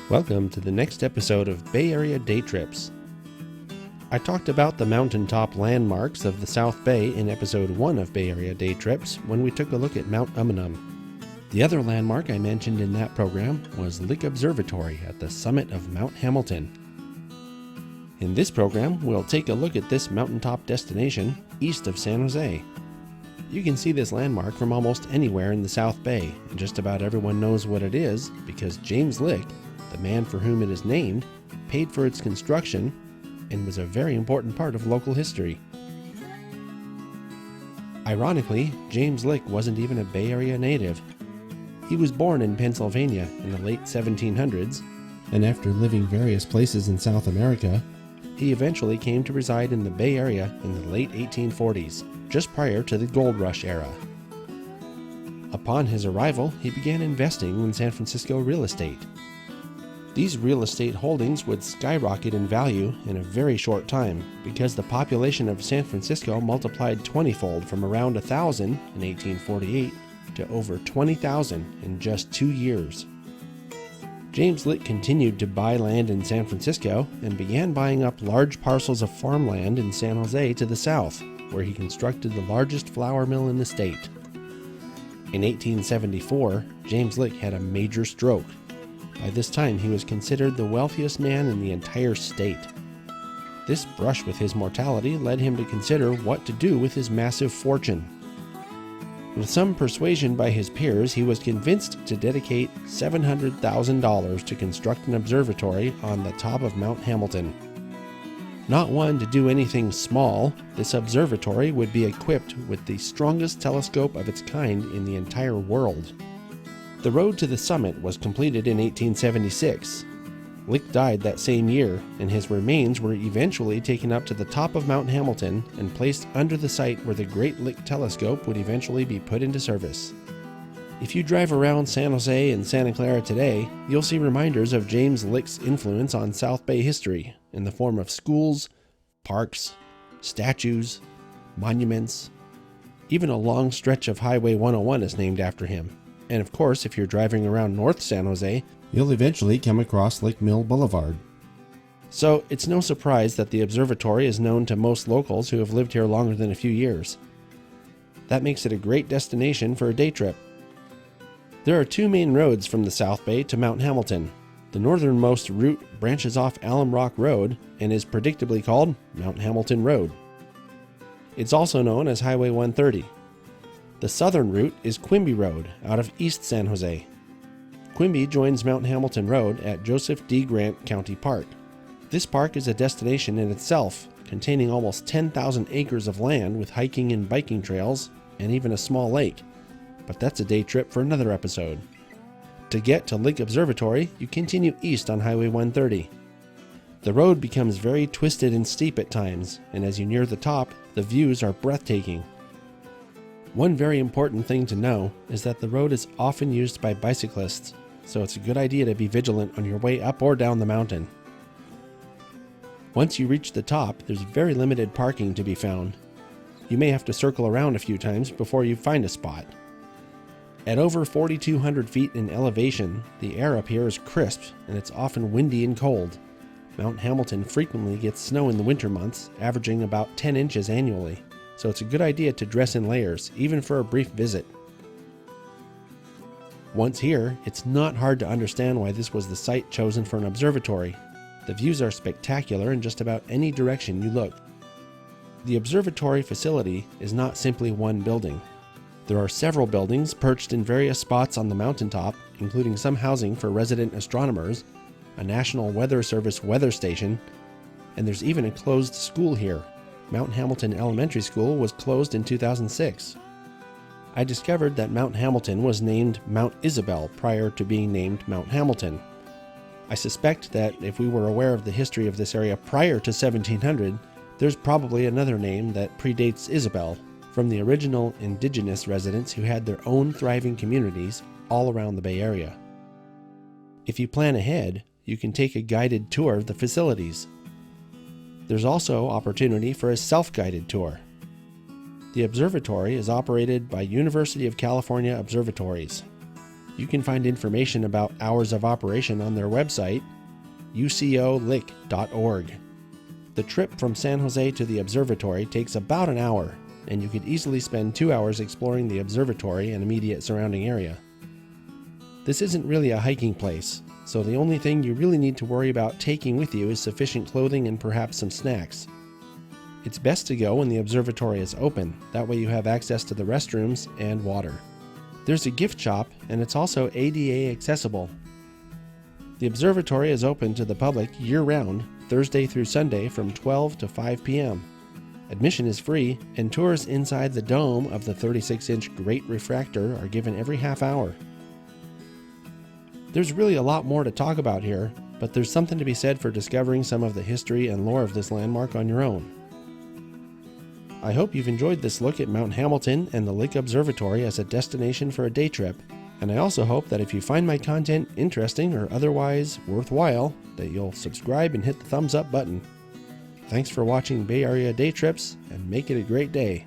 Welcome to the next episode of Bay Area Day Trips. I talked about the mountaintop landmarks of the South Bay in episode 1 of Bay Area Day Trips when we took a look at Mount Umunhum. The other landmark I mentioned in that program was Lick Observatory at the summit of Mount Hamilton. In this program, we'll take a look at this mountaintop destination east of San Jose. You can see this landmark from almost anywhere in the South Bay, and just about everyone knows what it is because James Lick, the man for whom it is named, paid for its construction and was a very important part of local history. Ironically, James Lick wasn't even a Bay Area native. He was born in Pennsylvania in the late 1700s, and after living various places in South America, he eventually came to reside in the Bay Area in the late 1840s, just prior to the Gold Rush era. Upon his arrival, he began investing in San Francisco real estate. These real estate holdings would skyrocket in value in a very short time because the population of San Francisco multiplied 20-fold from around 1,000 in 1848 to over 20,000 in just 2 years. James Lick continued to buy land in San Francisco and began buying up large parcels of farmland in San Jose to the south, where he constructed the largest flour mill in the state. In 1874, James Lick had a major stroke. By this time, he was considered the wealthiest man in the entire state. This brush with his mortality led him to consider what to do with his massive fortune. With some persuasion by his peers, he was convinced to dedicate $700,000 to construct an observatory on the top of Mount Hamilton. Not one to do anything small, this observatory would be equipped with the strongest telescope of its kind in the entire world. The road to the summit was completed in 1876. Lick died that same year, and his remains were eventually taken up to the top of Mount Hamilton and placed under the site where the Great Lick Telescope would eventually be put into service. If you drive around San Jose and Santa Clara today, you'll see reminders of James Lick's influence on South Bay history in the form of schools, parks, statues, monuments. Even a long stretch of Highway 101 is named after him. And of course, if you're driving around North San Jose, you'll eventually come across Lake Mill Boulevard. So it's no surprise that the observatory is known to most locals who have lived here longer than a few years. That makes it a great destination for a day trip. There are two main roads from the South Bay to Mount Hamilton. The northernmost route branches off Alum Rock Road and is predictably called Mount Hamilton Road. It's also known as Highway 130. The southern route is Quimby Road out of East San Jose. Quimby joins Mount Hamilton Road at Joseph D. Grant County Park. This park is a destination in itself, containing almost 10,000 acres of land with hiking and biking trails and even a small lake. But that's a day trip for another episode. To get to Lick Observatory, you continue east on Highway 130. The road becomes very twisted and steep at times, and as you near the top, the views are breathtaking. One very important thing to know is that the road is often used by bicyclists, so it's a good idea to be vigilant on your way up or down the mountain. Once you reach the top, there's very limited parking to be found. You may have to circle around a few times before you find a spot. At over 4,200 feet in elevation, the air up here is crisp and it's often windy and cold. Mount Hamilton frequently gets snow in the winter months, averaging about 10 inches annually. So it's a good idea to dress in layers, even for a brief visit. Once here, it's not hard to understand why this was the site chosen for an observatory. The views are spectacular in just about any direction you look. The observatory facility is not simply one building. There are several buildings perched in various spots on the mountaintop, including some housing for resident astronomers, a National Weather Service weather station, and there's even a closed school here. Mount Hamilton Elementary School was closed in 2006. I discovered that Mount Hamilton was named Mount Isabel prior to being named Mount Hamilton. I suspect that if we were aware of the history of this area prior to 1700, there's probably another name that predates Isabel, from the original indigenous residents who had their own thriving communities all around the Bay Area. If you plan ahead, you can take a guided tour of the facilities. There's also opportunity for a self-guided tour. The observatory is operated by University of California Observatories. You can find information about hours of operation on their website, ucolick.org. The trip from San Jose to the observatory takes about an hour, and you could easily spend 2 hours exploring the observatory and immediate surrounding area. This isn't really a hiking place, so the only thing you really need to worry about taking with you is sufficient clothing and perhaps some snacks. It's best to go when the observatory is open, that way you have access to the restrooms and water. There's a gift shop, and it's also ADA accessible. The observatory is open to the public year-round, Thursday through Sunday from 12 to 5 p.m. Admission is free, and tours inside the dome of the 36-inch Great Refractor are given every half hour. There's really a lot more to talk about here, but there's something to be said for discovering some of the history and lore of this landmark on your own. I hope you've enjoyed this look at Mount Hamilton and the Lick Observatory as a destination for a day trip, and I also hope that if you find my content interesting or otherwise worthwhile, that you'll subscribe and hit the thumbs up button. Thanks for watching Bay Area Day Trips, and make it a great day.